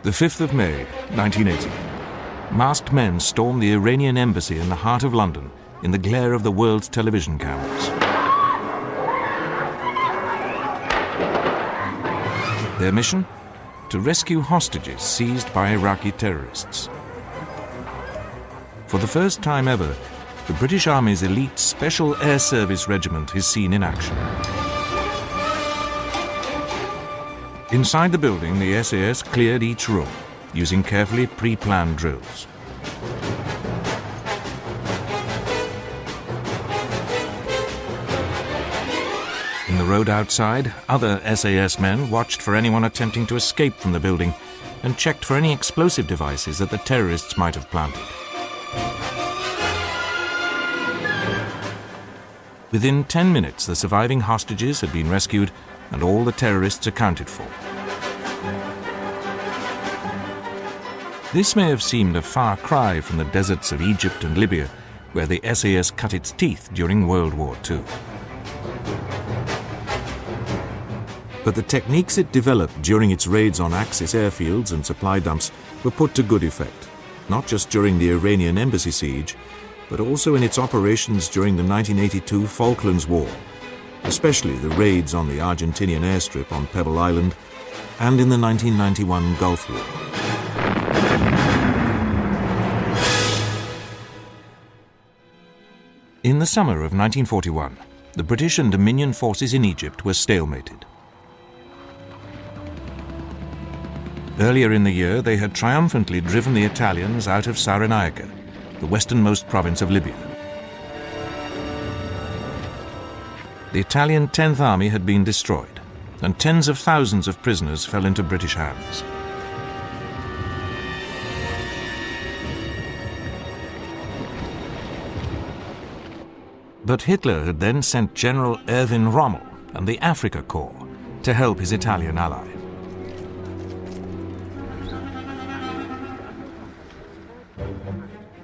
The 5th of May, 1980. Masked men storm the Iranian embassy in the heart of London in the glare of the world's television cameras. Their mission? To rescue hostages seized by Iraqi terrorists. For the first time ever, the British Army's elite Special Air Service Regiment is seen in action. Inside the building, the SAS cleared each room, using carefully pre-planned drills. In the road outside, other SAS men watched for anyone attempting to escape from the building and checked for any explosive devices that the terrorists might have planted. Within 10 minutes, the surviving hostages had been rescued and all the terrorists accounted for. This may have seemed a far cry from the deserts of Egypt and Libya, where the SAS cut its teeth during World War II. But the techniques it developed during its raids on Axis airfields and supply dumps were put to good effect, not just during the Iranian embassy siege, but also in its operations during the 1982 Falklands War, especially the raids on the Argentinian airstrip on Pebble Island and in the 1991 Gulf War. In the summer of 1941, the British and Dominion forces in Egypt were stalemated. Earlier in the year, they had triumphantly driven the Italians out of Cyrenaica, the westernmost province of Libya. The Italian 10th Army had been destroyed, and tens of thousands of prisoners fell into British hands. But Hitler had then sent General Erwin Rommel and the Afrika Korps to help his Italian ally.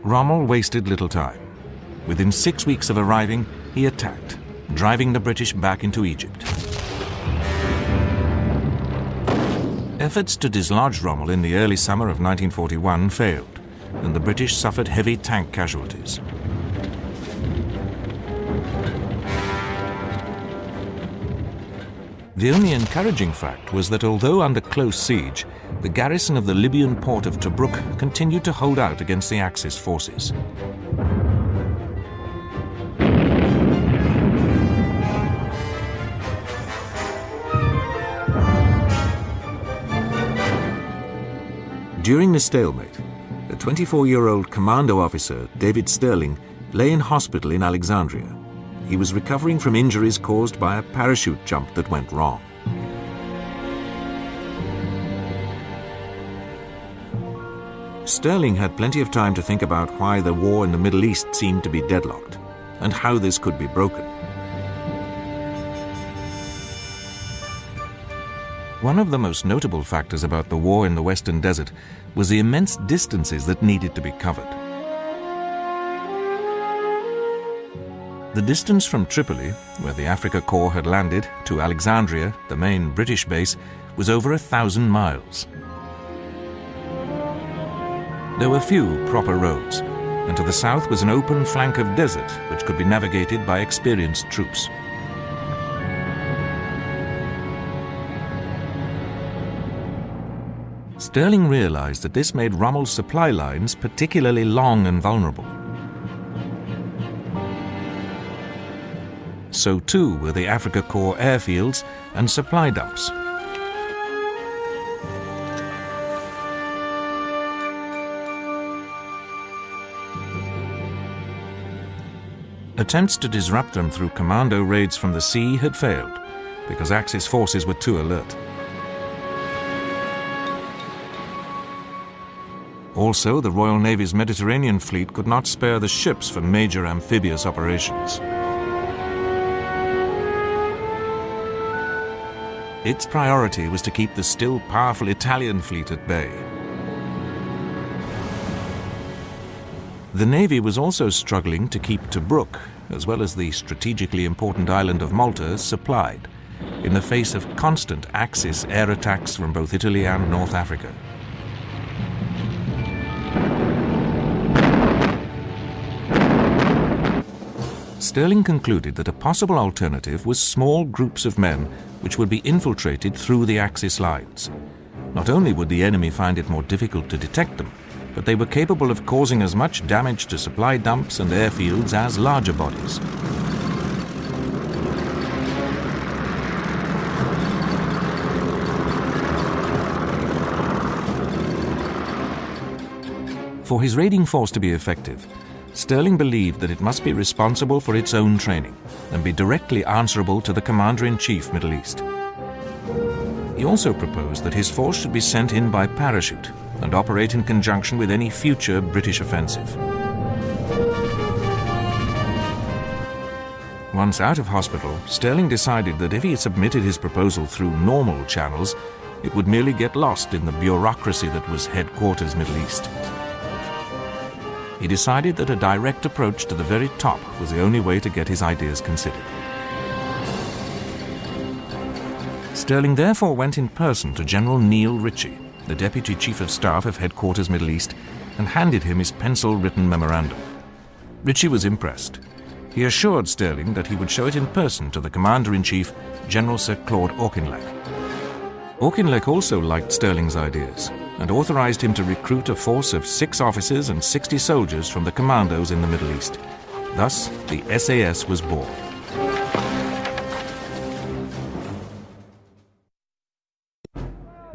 Rommel wasted little time. Within 6 weeks of arriving, he attacked, driving the British back into Egypt. Efforts to dislodge Rommel in the early summer of 1941 failed, and the British suffered heavy tank casualties. The only encouraging fact was that although under close siege, the garrison of the Libyan port of Tobruk continued to hold out against the Axis forces. During the stalemate, a 24-year-old commando officer, David Sterling, lay in hospital in Alexandria. He was recovering from injuries caused by a parachute jump that went wrong. Sterling had plenty of time to think about why the war in the Middle East seemed to be deadlocked, and how this could be broken. One of the most notable factors about the war in the Western Desert was the immense distances that needed to be covered. The distance from Tripoli, where the Afrika Korps had landed, to Alexandria, the main British base, was over 1,000 miles. There were few proper roads, and to the south was an open flank of desert which could be navigated by experienced troops. Sterling realized that this made Rommel's supply lines particularly long and vulnerable. So too were the Afrika Korps airfields and supply dumps. Attempts to disrupt them through commando raids from the sea had failed because Axis forces were too alert. Also, the Royal Navy's Mediterranean fleet could not spare the ships for major amphibious operations. Its priority was to keep the still powerful Italian fleet at bay. The Navy was also struggling to keep Tobruk, as well as the strategically important island of Malta, supplied, in the face of constant Axis air attacks from both Italy and North Africa. Stirling concluded that a possible alternative was small groups of men which would be infiltrated through the Axis lines. Not only would the enemy find it more difficult to detect them, but they were capable of causing as much damage to supply dumps and airfields as larger bodies. For his raiding force to be effective, Stirling believed that it must be responsible for its own training and be directly answerable to the Commander-in-Chief Middle East. He also proposed that his force should be sent in by parachute and operate in conjunction with any future British offensive. Once out of hospital, Stirling decided that if he submitted his proposal through normal channels, it would merely get lost in the bureaucracy that was Headquarters Middle East. He decided that a direct approach to the very top was the only way to get his ideas considered. Stirling therefore went in person to General Neil Ritchie, the Deputy Chief of Staff of Headquarters Middle East, and handed him his pencil-written memorandum. Ritchie was impressed. He assured Stirling that he would show it in person to the Commander-in-Chief, General Sir Claude Auchinleck. Auchinleck also liked Stirling's ideas and authorized him to recruit a force of 6 officers and 60 soldiers from the commandos in the Middle East. Thus, the SAS was born.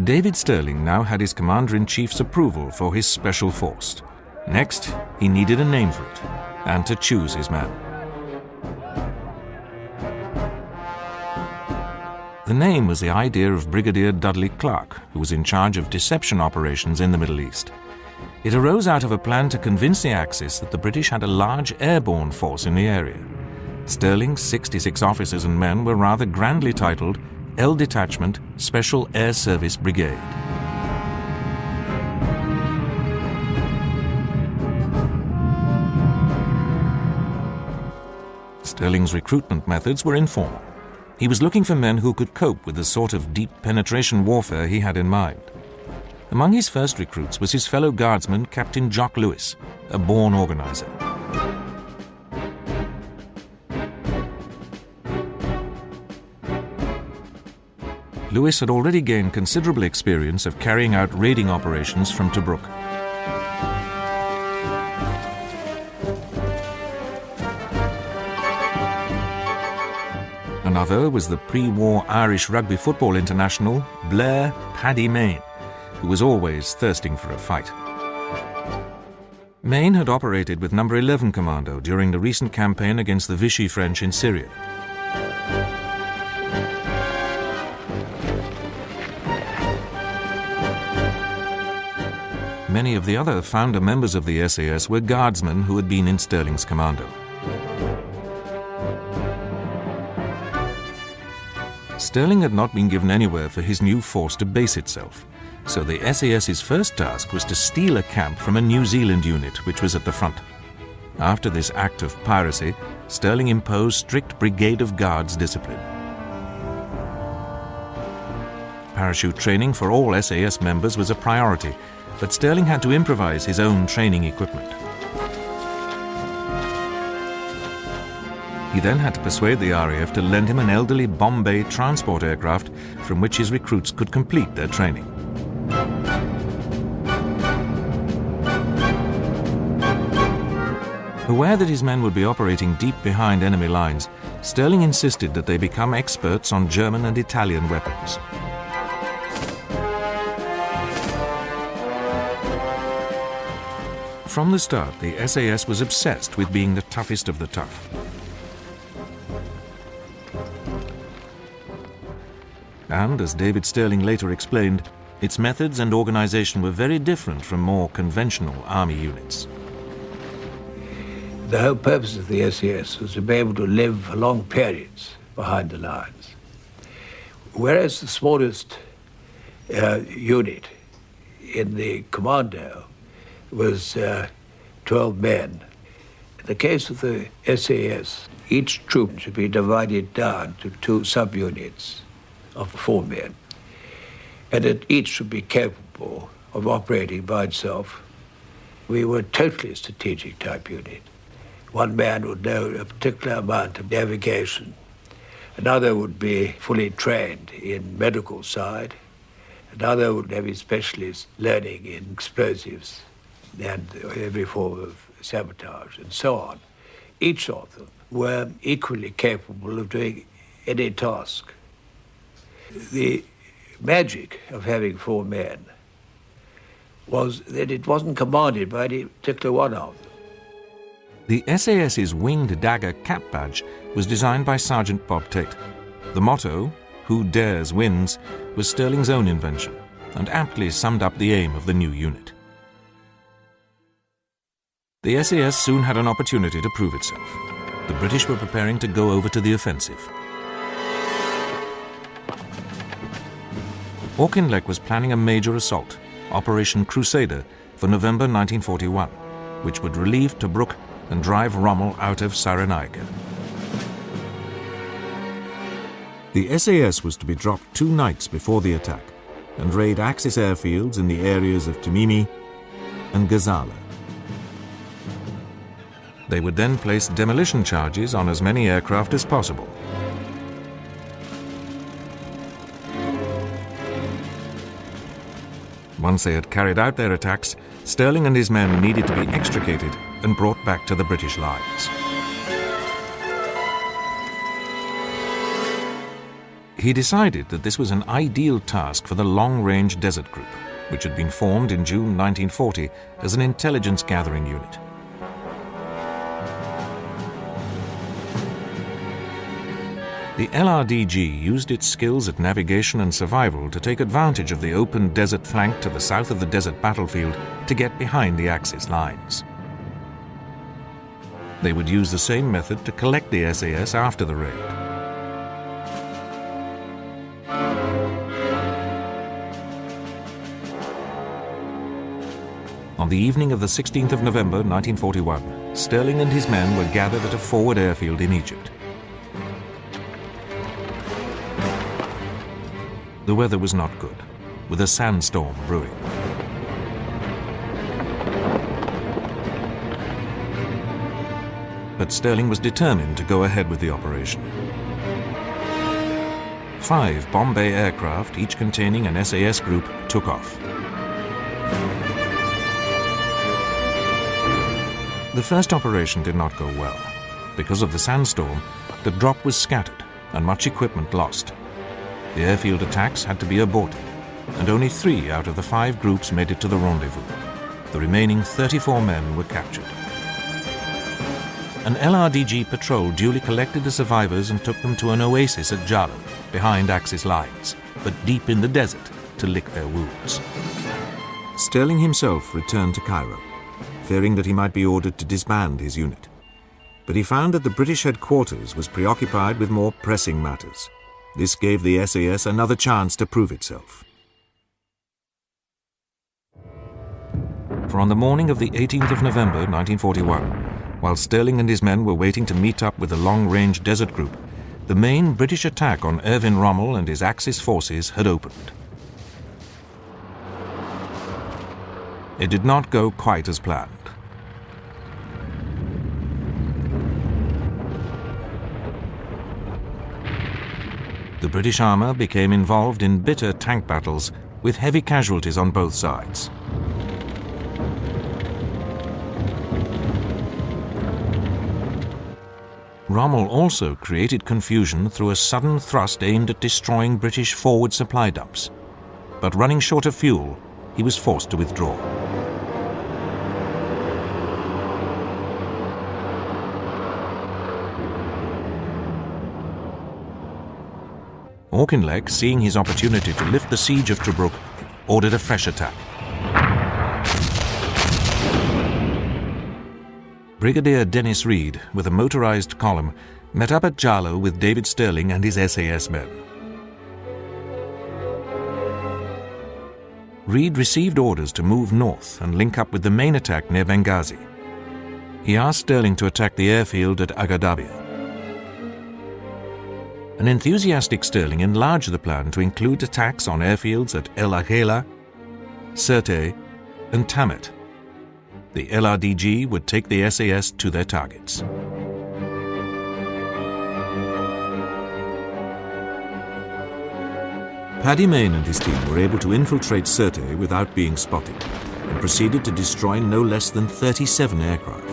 David Stirling now had his Commander-in-Chief's approval for his special force. Next, he needed a name for it, and to choose his man. The name was the idea of Brigadier Dudley Clark, who was in charge of deception operations in the Middle East. It arose out of a plan to convince the Axis that the British had a large airborne force in the area. Stirling's 66 officers and men were rather grandly titled L Detachment Special Air Service Brigade. Stirling's recruitment methods were informal. He was looking for men who could cope with the sort of deep penetration warfare he had in mind. Among his first recruits was his fellow guardsman, Captain Jock Lewis, a born organizer. Lewis had already gained considerable experience of carrying out raiding operations from Tobruk. Another was the pre-war Irish rugby football international, Blair "Paddy" Mayne, who was always thirsting for a fight. Mayne had operated with No. 11 Commando during the recent campaign against the Vichy French in Syria. Many of the other founder members of the SAS were guardsmen who had been in Stirling's commando. Stirling had not been given anywhere for his new force to base itself, so the SAS's first task was to steal a camp from a New Zealand unit which was at the front. After this act of piracy, Stirling imposed strict Brigade of Guards discipline. Parachute training for all SAS members was a priority, but Stirling had to improvise his own training equipment. He then had to persuade the RAF to lend him an elderly Bombay transport aircraft from which his recruits could complete their training. Aware that his men would be operating deep behind enemy lines, Stirling insisted that they become experts on German and Italian weapons. From the start, the SAS was obsessed with being the toughest of the tough. And, as David Stirling later explained, its methods and organization were very different from more conventional army units. The whole purpose of the SAS was to be able to live for long periods behind the lines. Whereas the smallest unit in the commando was 12 men. In the case of the SAS, each troop should be divided down to 2 subunits of 4 men, and that each should be capable of operating by itself. We were a totally strategic type unit. One man would know a particular amount of navigation. Another would be fully trained in medical side. Another would have his specialist learning in explosives and every form of sabotage and so on. Each of them were equally capable of doing any task. The magic of having 4 men was that it wasn't commanded by any particular one of them. The SAS's winged dagger cap badge was designed by Sergeant Bob Tate. The motto, "Who dares wins," was Stirling's own invention and aptly summed up the aim of the new unit. The SAS soon had an opportunity to prove itself. The British were preparing to go over to the offensive. Auchinleck was planning a major assault, Operation Crusader, for November 1941, which would relieve Tobruk and drive Rommel out of Cyrenaica. The SAS was to be dropped 2 nights before the attack and raid Axis airfields in the areas of Timimi and Gazala. They would then place demolition charges on as many aircraft as possible. Once they had carried out their attacks, Stirling and his men needed to be extricated and brought back to the British lines. He decided that this was an ideal task for the Long-Range Desert Group, which had been formed in June 1940 as an intelligence-gathering unit. The LRDG used its skills at navigation and survival to take advantage of the open desert flank to the south of the desert battlefield to get behind the Axis lines. They would use the same method to collect the SAS after the raid. On the evening of the 16th of November 1941, Stirling and his men were gathered at a forward airfield in Egypt. The weather was not good, with a sandstorm brewing. But Stirling was determined to go ahead with the operation. 5 Bombay aircraft, each containing an SAS group, took off. The first operation did not go well. Because of the sandstorm, the drop was scattered and much equipment lost. The airfield attacks had to be aborted, and only 3 out of the 5 groups made it to the rendezvous. The remaining 34 men were captured. An LRDG patrol duly collected the survivors and took them to an oasis at Jalo, behind Axis lines, but deep in the desert, to lick their wounds. Stirling himself returned to Cairo, fearing that he might be ordered to disband his unit. But he found that the British headquarters was preoccupied with more pressing matters. This gave the SAS another chance to prove itself. For on the morning of the 18th of November 1941, while Stirling and his men were waiting to meet up with the Long-Range Desert Group, the main British attack on Erwin Rommel and his Axis forces had opened. It did not go quite as planned. The British armour became involved in bitter tank battles with heavy casualties on both sides. Rommel also created confusion through a sudden thrust aimed at destroying British forward supply dumps. But running short of fuel, he was forced to withdraw. Auchinleck, seeing his opportunity to lift the siege of Tobruk, ordered a fresh attack. Brigadier Dennis Reed, with a motorized column, met up at Jalo with David Stirling and his SAS men. Reed received orders to move north and link up with the main attack near Benghazi. He asked Stirling to attack the airfield at Agadabia. An enthusiastic Stirling enlarged the plan to include attacks on airfields at El Aghela, Sirte, and Tamet. The LRDG would take the SAS to their targets. Paddy Mayne and his team were able to infiltrate Sirte without being spotted and proceeded to destroy no less than 37 aircraft.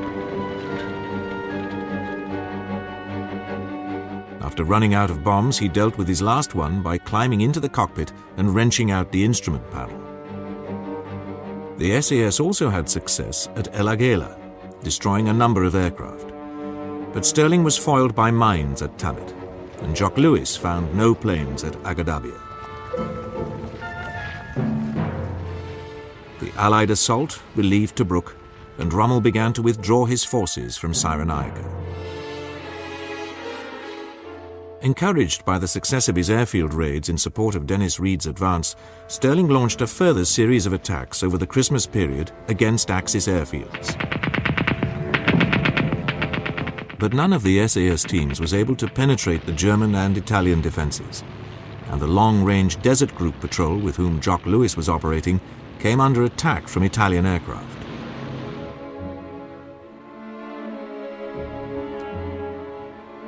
After running out of bombs, he dealt with his last one by climbing into the cockpit and wrenching out the instrument panel. The SAS also had success at El Agheila, destroying a number of aircraft. But Stirling was foiled by mines at Thabit, and Jock Lewis found no planes at Agadabia. The Allied assault relieved Tobruk, and Rommel began to withdraw his forces from Cyrenaica. Encouraged by the success of his airfield raids in support of Dennis Reed's advance, Stirling launched a further series of attacks over the Christmas period against Axis airfields. But none of the SAS teams was able to penetrate the German and Italian defences, and the long-range Desert Group patrol with whom Jock Lewis was operating came under attack from Italian aircraft.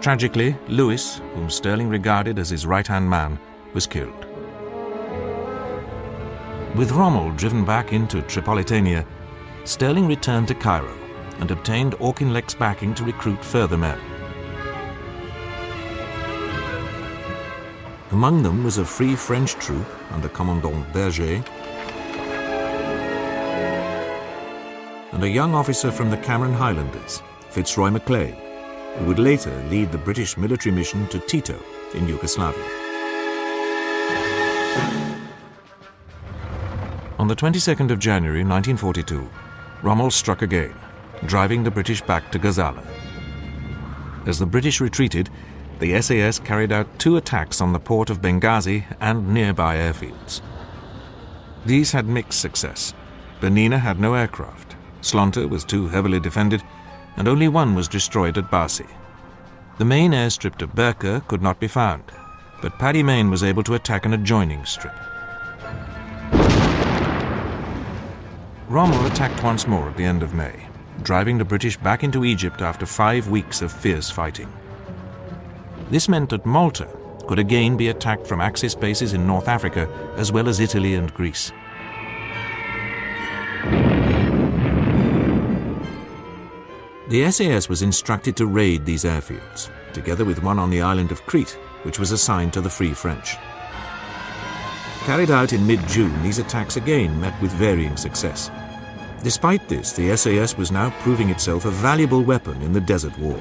Tragically, Lewis, whom Stirling regarded as his right-hand man, was killed. With Rommel driven back into Tripolitania, Stirling returned to Cairo and obtained Auchinleck's backing to recruit further men. Among them was a Free French troop under Commandant Berger and a young officer from the Cameron Highlanders, Fitzroy MacLeod, who would later lead the British military mission to Tito in Yugoslavia. On the 22nd of January 1942, Rommel struck again, driving the British back to Gazala. As the British retreated, the SAS carried out 2 attacks on the port of Benghazi and nearby airfields. These had mixed success. Bernina had no aircraft, Slonta was too heavily defended, and only one was destroyed at Barsi. The main airstrip to Berka could not be found, but Paddy Mayne was able to attack an adjoining strip. Rommel attacked once more at the end of May, driving the British back into Egypt after 5 weeks of fierce fighting. This meant that Malta could again be attacked from Axis bases in North Africa as well as Italy and Greece. The SAS was instructed to raid these airfields, together with one on the island of Crete, which was assigned to the Free French. Carried out in mid-June, these attacks again met with varying success. Despite this, the SAS was now proving itself a valuable weapon in the Desert War.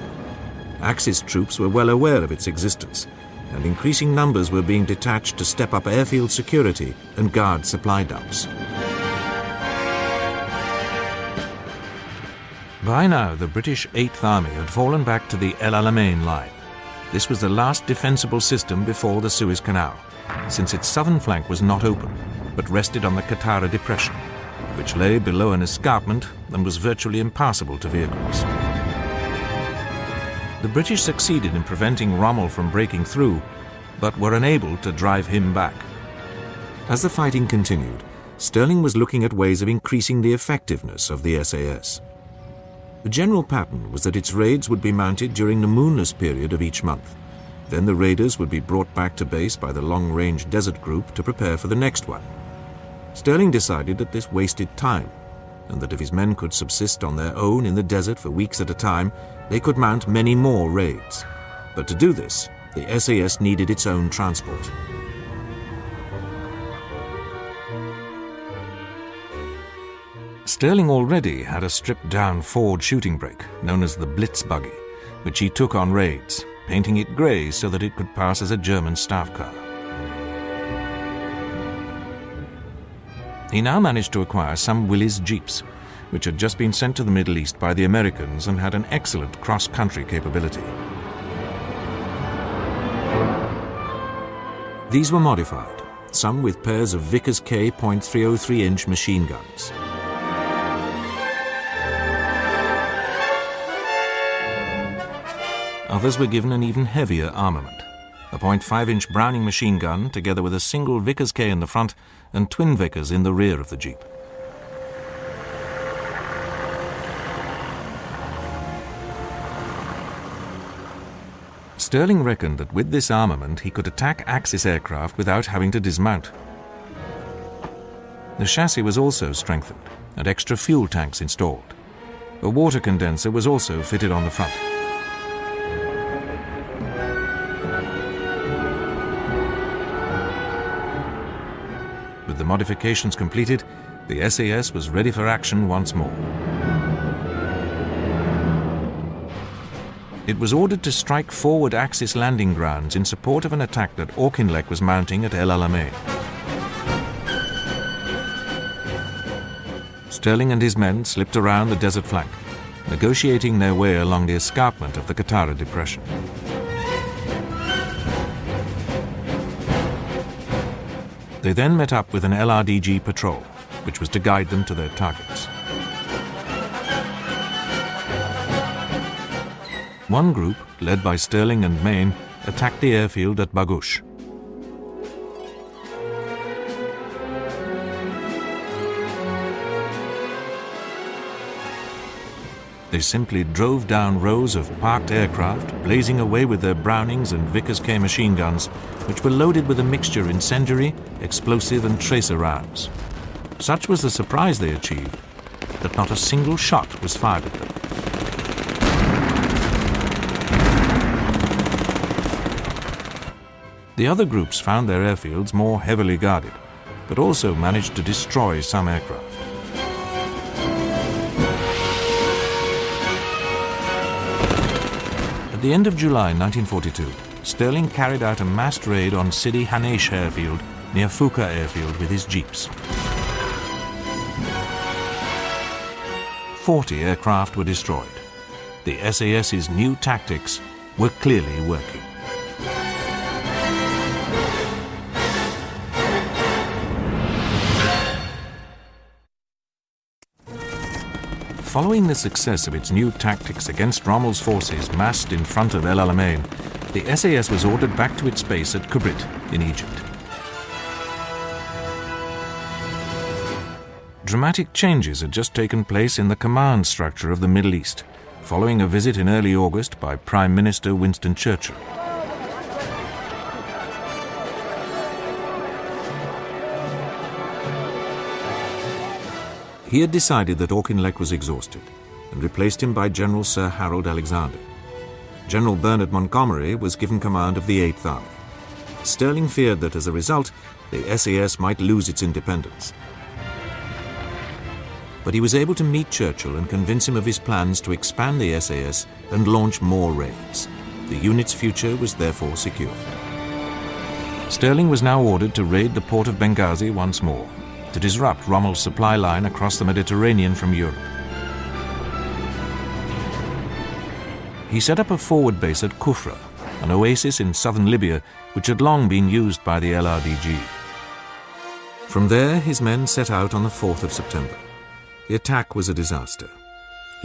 Axis troops were well aware of its existence, and increasing numbers were being detached to step up airfield security and guard supply dumps. By now, the British 8th Army had fallen back to the El Alamein line. This was the last defensible system before the Suez Canal, since its southern flank was not open, but rested on the Qattara Depression, which lay below an escarpment and was virtually impassable to vehicles. The British succeeded in preventing Rommel from breaking through, but were unable to drive him back. As the fighting continued, Stirling was looking at ways of increasing the effectiveness of the SAS. The general pattern was that its raids would be mounted during the moonless period of each month. Then the raiders would be brought back to base by the long-range Desert Group to prepare for the next one. Stirling decided that this wasted time, and that if his men could subsist on their own in the desert for weeks at a time, they could mount many more raids. But to do this, the SAS needed its own transport. Stirling already had a stripped-down Ford shooting brake, known as the Blitz buggy, which he took on raids, painting it grey so that it could pass as a German staff car. He now managed to acquire some Willys Jeeps, which had just been sent to the Middle East by the Americans and had an excellent cross-country capability. These were modified, some with pairs of Vickers K .303-inch machine guns. Others were given an even heavier armament, a .5-inch Browning machine gun together with a single Vickers K in the front and twin Vickers in the rear of the Jeep. Stirling reckoned that with this armament he could attack Axis aircraft without having to dismount. The chassis was also strengthened and extra fuel tanks installed. A water condenser was also fitted on the front. With the modifications completed, the SAS was ready for action once more. It was ordered to strike forward Axis landing grounds in support of an attack that Auchinleck was mounting at El Alamein. Stirling and his men slipped around the desert flank, negotiating their way along the escarpment of the Qattara Depression. They then met up with an LRDG patrol, which was to guide them to their targets. One group, led by Stirling and Main, attacked the airfield at Baghosh. They simply drove down rows of parked aircraft, blazing away with their Brownings and Vickers K machine guns, which were loaded with a mixture incendiary, explosive and tracer rounds. Such was the surprise they achieved that not a single shot was fired at them. The other groups found their airfields more heavily guarded, but also managed to destroy some aircraft. At the end of July 1942, Stirling carried out a massed raid on Sidi Hanesh airfield near Fuka airfield with his jeeps. 40 aircraft were destroyed. The SAS's new tactics were clearly working. Following the success of its new tactics against Rommel's forces massed in front of El Alamein, the SAS was ordered back to its base at Kubrit in Egypt. Dramatic changes had just taken place in the command structure of the Middle East, following a visit in early August by Prime Minister Winston Churchill. He had decided that Auchinleck was exhausted and replaced him by General Sir Harold Alexander. General Bernard Montgomery was given command of the 8th Army. Stirling feared that as a result, the SAS might lose its independence. But he was able to meet Churchill and convince him of his plans to expand the SAS and launch more raids. The unit's future was therefore secured. Stirling was now ordered to raid the port of Benghazi once more, to disrupt Rommel's supply line across the Mediterranean from Europe. He set up a forward base at Kufra, an oasis in southern Libya which had long been used by the LRDG. From there, his men set out on the 4th of September. The attack was a disaster.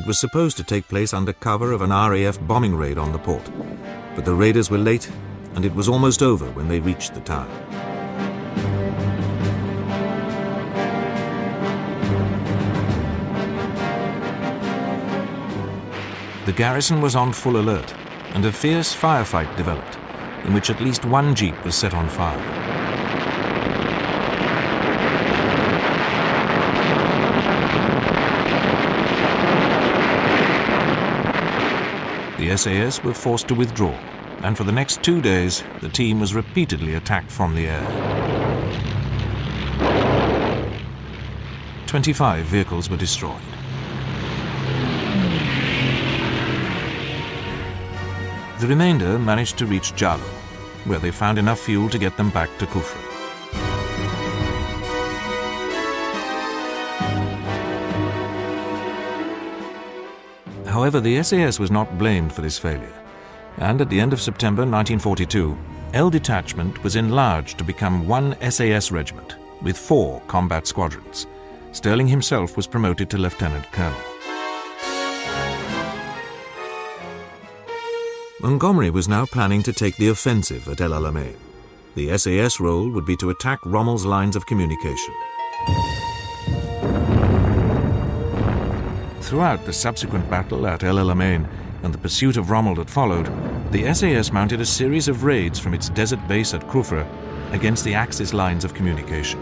It was supposed to take place under cover of an RAF bombing raid on the port, but the raiders were late and it was almost over when they reached the town. The garrison was on full alert, and a fierce firefight developed, in which at least one jeep was set on fire. The SAS were forced to withdraw, and for the next 2 days, the team was repeatedly attacked from the air. 25 vehicles were destroyed. The remainder managed to reach Jalo, where they found enough fuel to get them back to Kufra. However, the SAS was not blamed for this failure, and at the end of September 1942, L Detachment was enlarged to become one SAS regiment with 4 combat squadrons. Stirling himself was promoted to lieutenant colonel. Montgomery was now planning to take the offensive at El Alamein. The SAS role would be to attack Rommel's lines of communication. Throughout the subsequent battle at El Alamein and the pursuit of Rommel that followed, The SAS mounted a series of raids from its desert base at Kufra against the Axis lines of communication.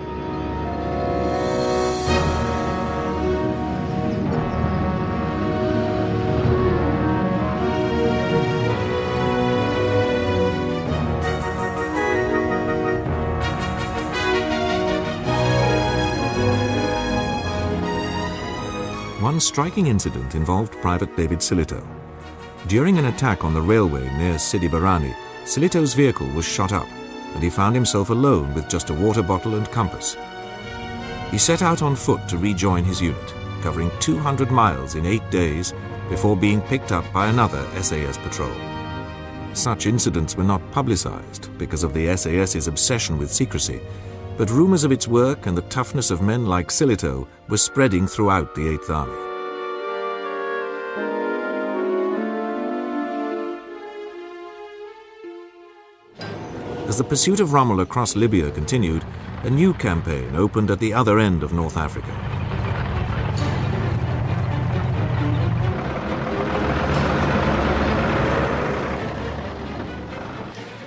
One striking incident involved Private David Silito. During an attack on the railway near Sidi Barrani, Silito's vehicle was shot up, and he found himself alone with just a water bottle and compass. He set out on foot to rejoin his unit, covering 200 miles in 8 days before being picked up by another SAS patrol. Such incidents were not publicized because of the SAS's obsession with secrecy, but rumors of its work and the toughness of men like Silito were spreading throughout the 8th Army. As the pursuit of Rommel across Libya continued, a new campaign opened at the other end of North Africa.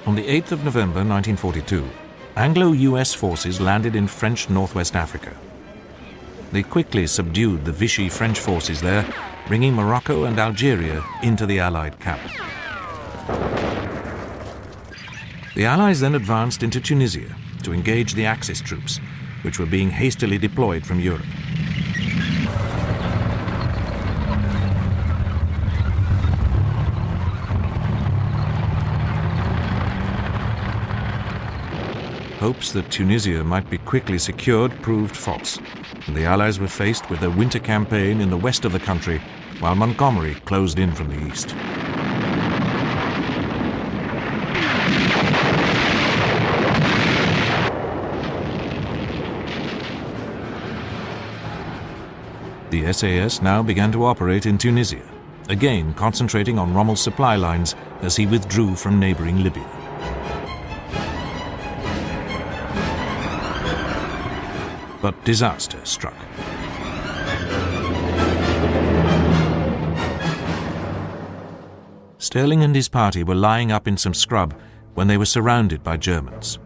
On the 8th of November 1942, Anglo-US forces landed in French Northwest Africa. They quickly subdued the Vichy French forces there, bringing Morocco and Algeria into the Allied camp. The Allies then advanced into Tunisia to engage the Axis troops, which were being hastily deployed from Europe. Hopes that Tunisia might be quickly secured proved false, and the Allies were faced with a winter campaign in the west of the country, while Montgomery closed in from the east. The SAS now began to operate in Tunisia, again concentrating on Rommel's supply lines as he withdrew from neighboring Libya. But disaster struck. Sterling and his party were lying up in some scrub when they were surrounded by Germans.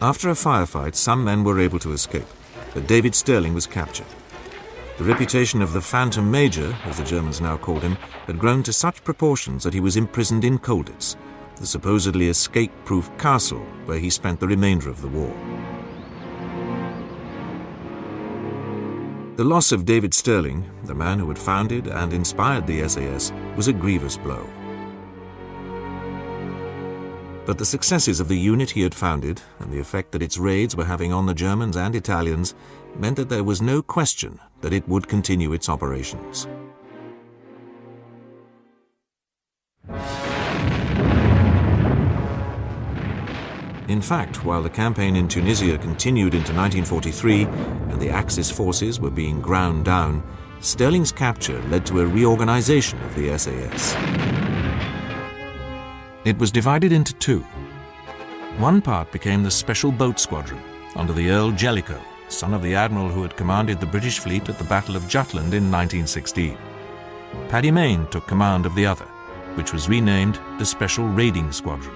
After a firefight, some men were able to escape, but David Sterling was captured. The reputation of the Phantom Major, as the Germans now called him, had grown to such proportions that he was imprisoned in Colditz, the supposedly escape-proof castle where he spent the remainder of the war. The loss of David Sterling, the man who had founded and inspired the SAS, was a grievous blow. But the successes of the unit he had founded and the effect that its raids were having on the Germans and Italians meant that there was no question that it would continue its operations. In fact, while the campaign in Tunisia continued into 1943 and the Axis forces were being ground down, Sterling's capture led to a reorganization of the SAS. It was divided into two. One part became the Special Boat Squadron under the Earl Jellicoe, son of the admiral who had commanded the British fleet at the Battle of Jutland in 1916. Paddy Mayne took command of the other, which was renamed the Special Raiding Squadron.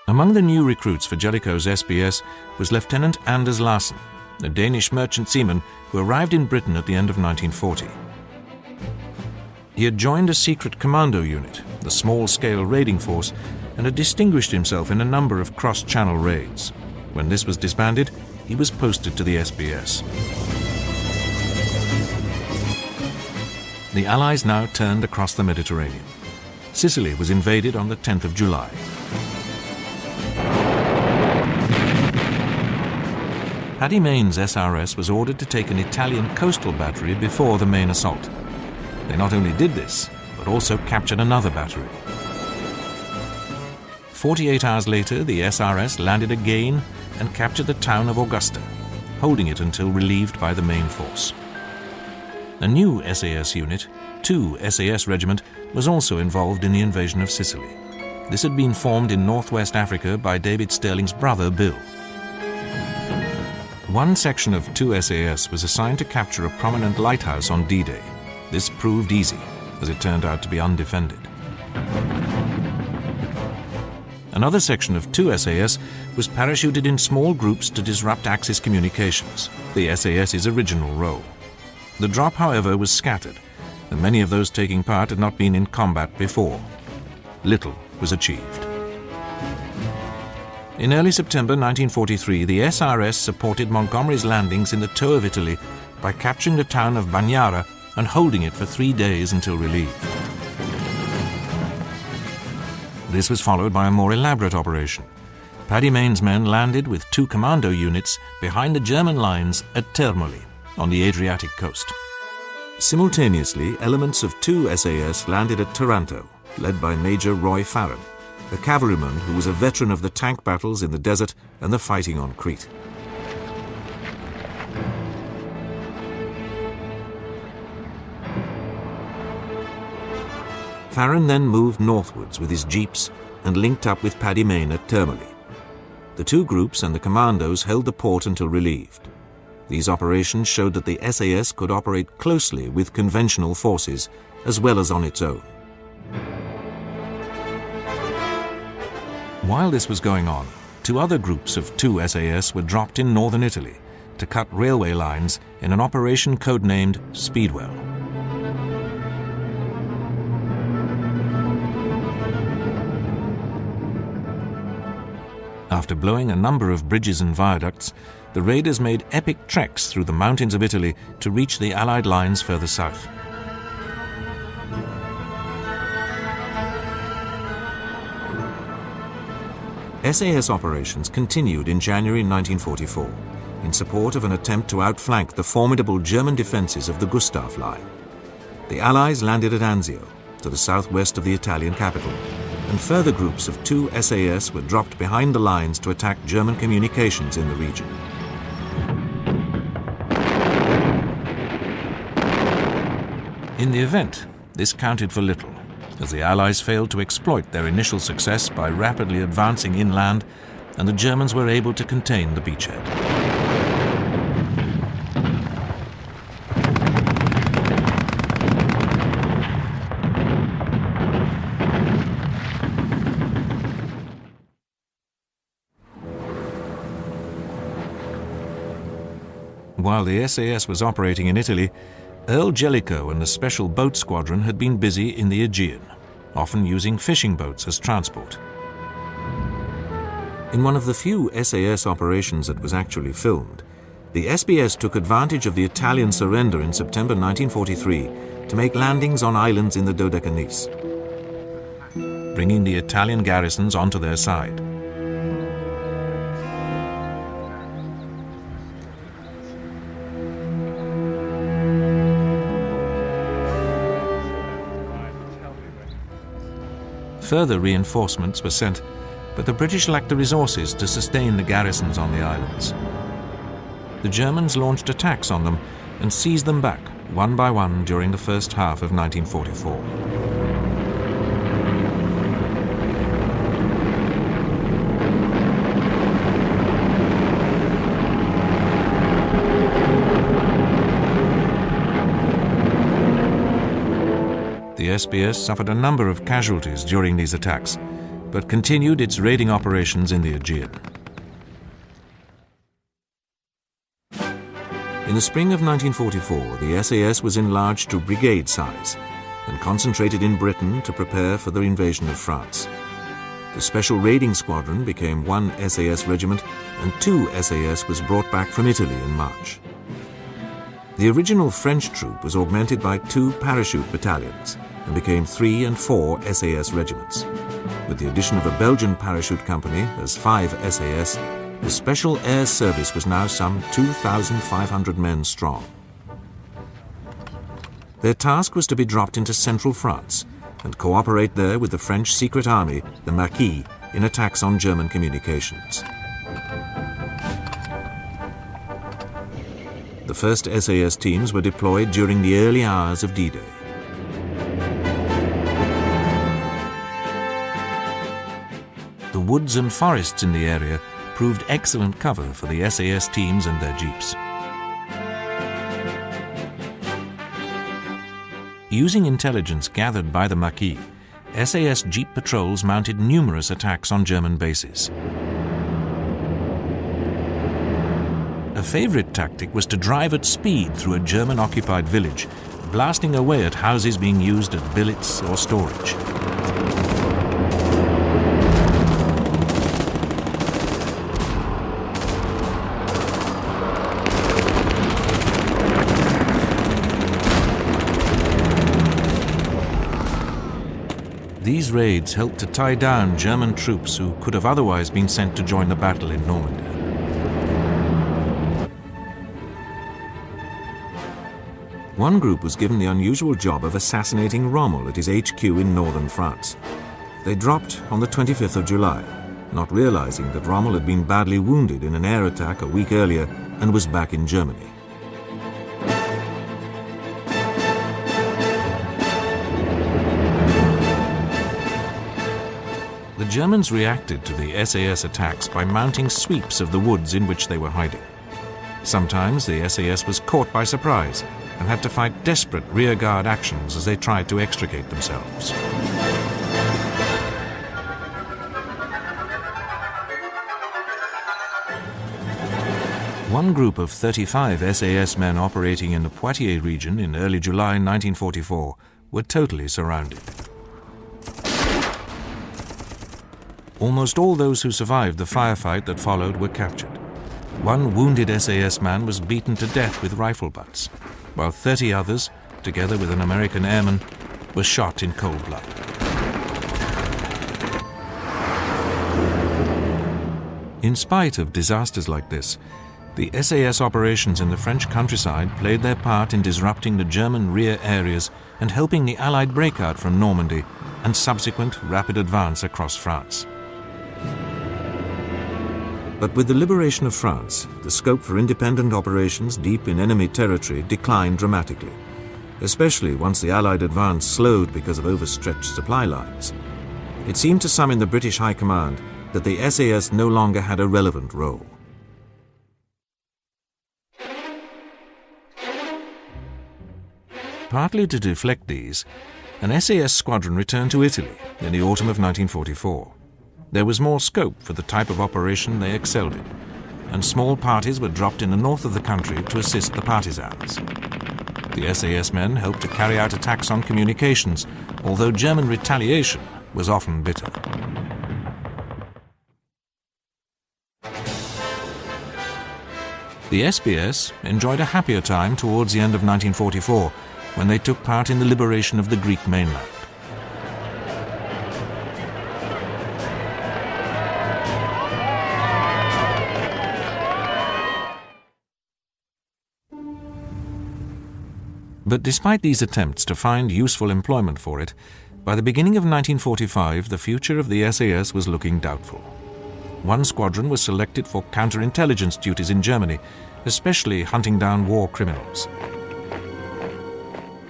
Among the new recruits for Jellicoe's SBS was Lieutenant Anders Larsen, a Danish merchant seaman who arrived in Britain at the end of 1940. He had joined a secret commando unit, the small-scale raiding force, and had distinguished himself in a number of cross-channel raids. When this was disbanded, he was posted to the SBS. The Allies now turned across the Mediterranean. Sicily was invaded on the 10th of July. Paddy Mayne's SRS was ordered to take an Italian coastal battery before the main assault. They not only did this, but also captured another battery. 48 hours later, the SRS landed again and captured the town of Augusta, holding it until relieved by the main force. A new SAS unit, 2 SAS Regiment, was also involved in the invasion of Sicily. This had been formed in northwest Africa by David Sterling's brother, Bill. One section of 2 SAS was assigned to capture a prominent lighthouse on D-Day. This proved easy, as it turned out to be undefended. Another section of 2 SAS was parachuted in small groups to disrupt Axis communications, the SAS's original role. The drop, however, was scattered, and many of those taking part had not been in combat before. Little was achieved. In early September 1943, the SRS supported Montgomery's landings in the toe of Italy by capturing the town of Bagnara and holding it for 3 days until relieved. This was followed by a more elaborate operation. Paddy Mayne's men landed with 2 commando units behind the German lines at Termoli on the Adriatic coast. Simultaneously, elements of 2 SAS landed at Taranto, led by Major Roy Farron, a cavalryman who was a veteran of the tank battles in the desert and the fighting on Crete. Farron then moved northwards with his jeeps and linked up with Paddy Mayne at Termoli. The 2 groups and the commandos held the port until relieved. These operations showed that the SAS could operate closely with conventional forces as well as on its own. While this was going on, 2 other groups of 2 SAS were dropped in northern Italy to cut railway lines in an operation codenamed Speedwell. After blowing a number of bridges and viaducts, the raiders made epic treks through the mountains of Italy to reach the Allied lines further south. SAS operations continued in January 1944 in support of an attempt to outflank the formidable German defences of the Gustav Line. The Allies landed at Anzio, to the southwest of the Italian capital, and further groups of 2 SAS were dropped behind the lines to attack German communications in the region. In the event, this counted for little, as the Allies failed to exploit their initial success by rapidly advancing inland, and the Germans were able to contain the beachhead. While the SAS was operating in Italy, Earl Jellicoe and the Special Boat Squadron had been busy in the Aegean, often using fishing boats as transport. In one of the few SAS operations that was actually filmed, the SBS took advantage of the Italian surrender in September 1943 to make landings on islands in the Dodecanese, bringing the Italian garrisons onto their side. Further reinforcements were sent, but the British lacked the resources to sustain the garrisons on the islands. The Germans launched attacks on them and seized them back one by one during the first half of 1944. The SBS suffered a number of casualties during these attacks, but continued its raiding operations in the Aegean. In the spring of 1944, the SAS was enlarged to brigade size and concentrated in Britain to prepare for the invasion of France. The Special Raiding Squadron became 1 SAS regiment, and 2 SAS was brought back from Italy in March. The original French troop was augmented by 2 parachute battalions and became 3 and 4 SAS regiments. With the addition of a Belgian parachute company as 5 SAS, the Special Air Service was now some 2,500 men strong. Their task was to be dropped into central France and cooperate there with the French secret army, the Maquis, in attacks on German communications. The first SAS teams were deployed during the early hours of D-Day. The woods and forests in the area proved excellent cover for the SAS teams and their jeeps. Using intelligence gathered by the Maquis, SAS jeep patrols mounted numerous attacks on German bases. A favorite tactic was to drive at speed through a German-occupied village, blasting away at houses being used as billets or storage. These raids helped to tie down German troops who could have otherwise been sent to join the battle in Normandy. One group was given the unusual job of assassinating Rommel at his HQ in northern France. They dropped on the 25th of July, not realizing that Rommel had been badly wounded in an air attack a week earlier and was back in Germany. The Germans reacted to the SAS attacks by mounting sweeps of the woods in which they were hiding. Sometimes the SAS was caught by surprise and had to fight desperate rearguard actions as they tried to extricate themselves. One group of 35 SAS men operating in the Poitiers region in early July 1944 were totally surrounded. Almost all those who survived the firefight that followed were captured. One wounded SAS man was beaten to death with rifle butts, while 30 others, together with an American airman, were shot in cold blood. In spite of disasters like this, the SAS operations in the French countryside played their part in disrupting the German rear areas and helping the Allied breakout from Normandy and subsequent rapid advance across France. But with the liberation of France, the scope for independent operations deep in enemy territory declined dramatically, especially once the Allied advance slowed because of overstretched supply lines. It seemed to some in the British High Command that the SAS no longer had a relevant role. Partly to deflect these, an SAS squadron returned to Italy in the autumn of 1944. There was more scope for the type of operation they excelled in, and small parties were dropped in the north of the country to assist the partisans. The SAS men helped to carry out attacks on communications, although German retaliation was often bitter. The SBS enjoyed a happier time towards the end of 1944, when they took part in the liberation of the Greek mainland. But despite these attempts to find useful employment for it, by the beginning of 1945 the future of the SAS was looking doubtful. One squadron was selected for counterintelligence duties in Germany, especially hunting down war criminals.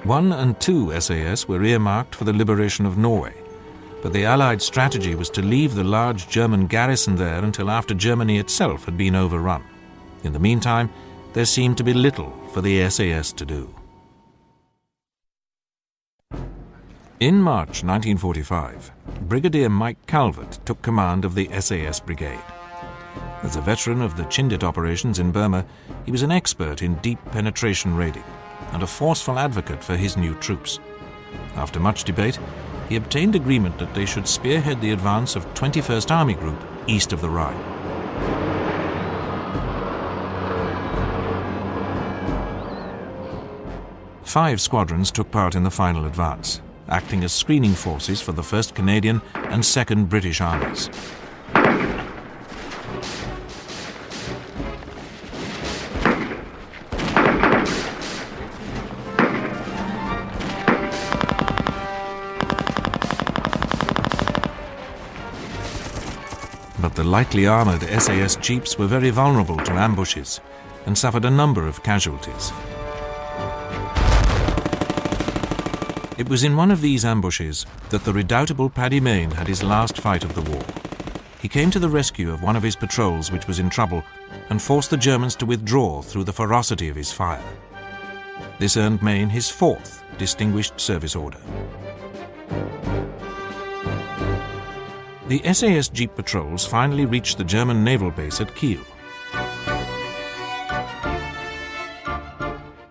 1 and 2 SAS were earmarked for the liberation of Norway, but the Allied strategy was to leave the large German garrison there until after Germany itself had been overrun. In the meantime, there seemed to be little for the SAS to do. In March 1945, Brigadier Mike Calvert took command of the SAS Brigade. As a veteran of the Chindit operations in Burma, he was an expert in deep penetration raiding and a forceful advocate for his new troops. After much debate, he obtained agreement that they should spearhead the advance of 21st Army Group east of the Rhine. Five squadrons took part in the final advance, acting as screening forces for the 1st Canadian and 2nd British Armies. But the lightly armoured SAS jeeps were very vulnerable to ambushes and suffered a number of casualties. It was in one of these ambushes that the redoubtable Paddy Mayne had his last fight of the war. he came to the rescue of one of his patrols which was in trouble and forced the Germans to withdraw through the ferocity of his fire. This earned Maine his 4th Distinguished Service Order. The SAS Jeep patrols finally reached the German naval base at Kiel.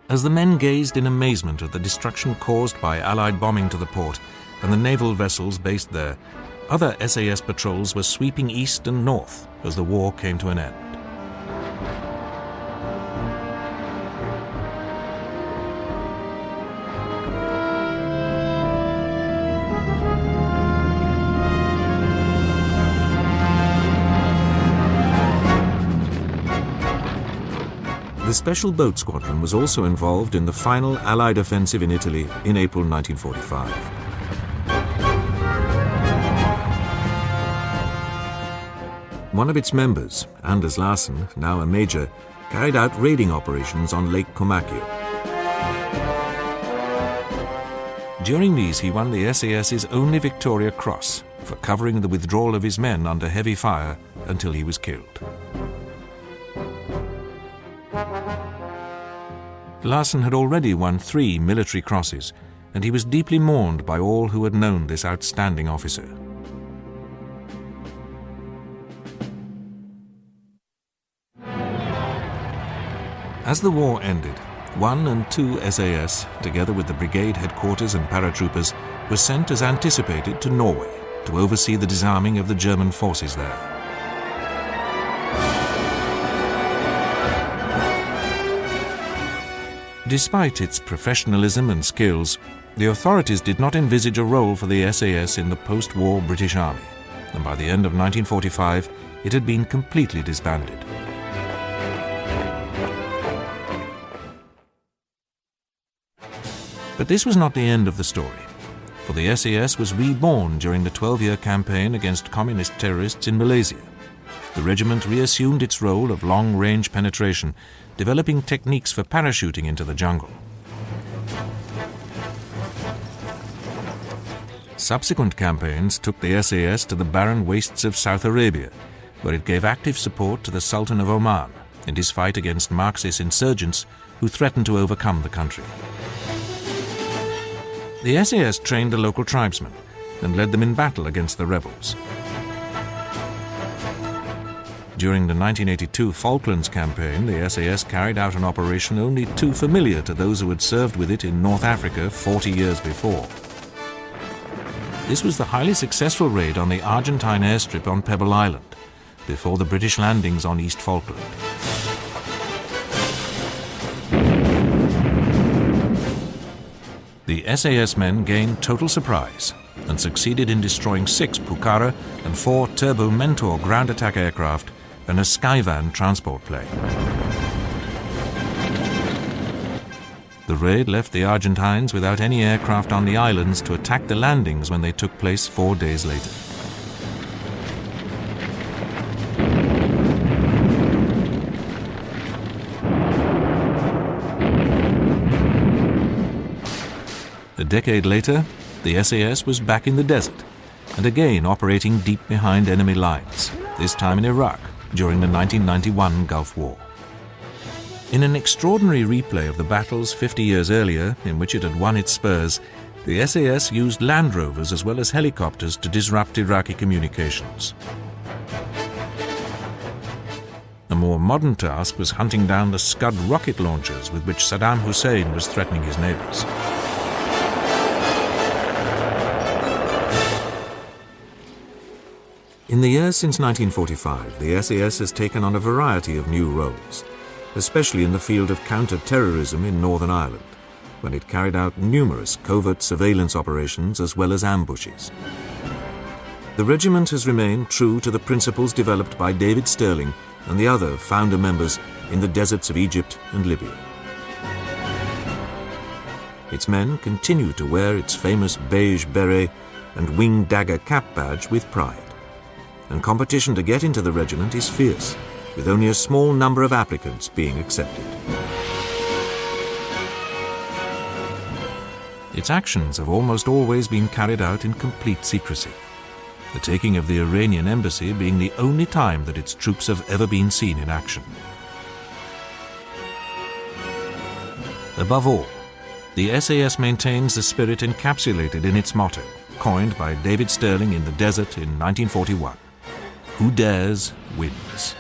As the men gazed in amazement at the destruction caused by Allied bombing to the port and the naval vessels based there, other SAS patrols were sweeping east and north as the war came to an end. The Special Boat Squadron was also involved in the final Allied offensive in Italy in April 1945. One of its members, Anders Larsen, now a major, carried out raiding operations on Lake Comacchio. During these, he won the SAS's only Victoria Cross for covering the withdrawal of his men under heavy fire until he was killed. Larsen had already won 3 military crosses, and he was deeply mourned by all who had known this outstanding officer. As the war ended, 1 and 2 SAS, together with the brigade headquarters and paratroopers, were sent as anticipated to Norway to oversee the disarming of the German forces there. Despite its professionalism and skills, the authorities did not envisage a role for the SAS in the post-war British Army, and by the end of 1945 it had been completely disbanded. But this was not the end of the story, for the SAS was reborn during the 12-year campaign against communist terrorists in Malaysia. The regiment reassumed its role of long-range penetration, developing techniques for parachuting into the jungle. Subsequent campaigns took the SAS to the barren wastes of South Arabia, where it gave active support to the Sultan of Oman in his fight against Marxist insurgents who threatened to overcome the country. The SAS trained the local tribesmen and led them in battle against the rebels. During the 1982 Falklands campaign, the SAS carried out an operation only too familiar to those who had served with it in North Africa 40 years before. This was the highly successful raid on the Argentine airstrip on Pebble Island, before the British landings on East Falkland. The SAS men gained total surprise and succeeded in destroying 6 Pucara and 4 Turbo Mentor ground attack aircraft and a Skyvan transport plane. The raid left the Argentines without any aircraft on the islands to attack the landings when they took place 4 days later. A decade later, the SAS was back in the desert and again operating deep behind enemy lines, this time in Iraq during the 1991 Gulf War. In an extraordinary replay of the battles 50 years earlier, in which it had won its spurs, the SAS used Land Rovers as well as helicopters to disrupt Iraqi communications. A more modern task was hunting down the Scud rocket launchers with which Saddam Hussein was threatening his neighbors. In the years since 1945, the SAS has taken on a variety of new roles, especially in the field of counter-terrorism in Northern Ireland, when it carried out numerous covert surveillance operations as well as ambushes. The regiment has remained true to the principles developed by David Stirling and the other founder members in the deserts of Egypt and Libya. Its men continue to wear its famous beige beret and wing dagger cap badge with pride, and competition to get into the regiment is fierce, with only a small number of applicants being accepted. Its actions have almost always been carried out in complete secrecy. the taking of the Iranian embassy being the only time that its troops have ever been seen in action. Above all, the SAS maintains the spirit encapsulated in its motto, coined by David Stirling in the desert in 1941. Who dares, wins.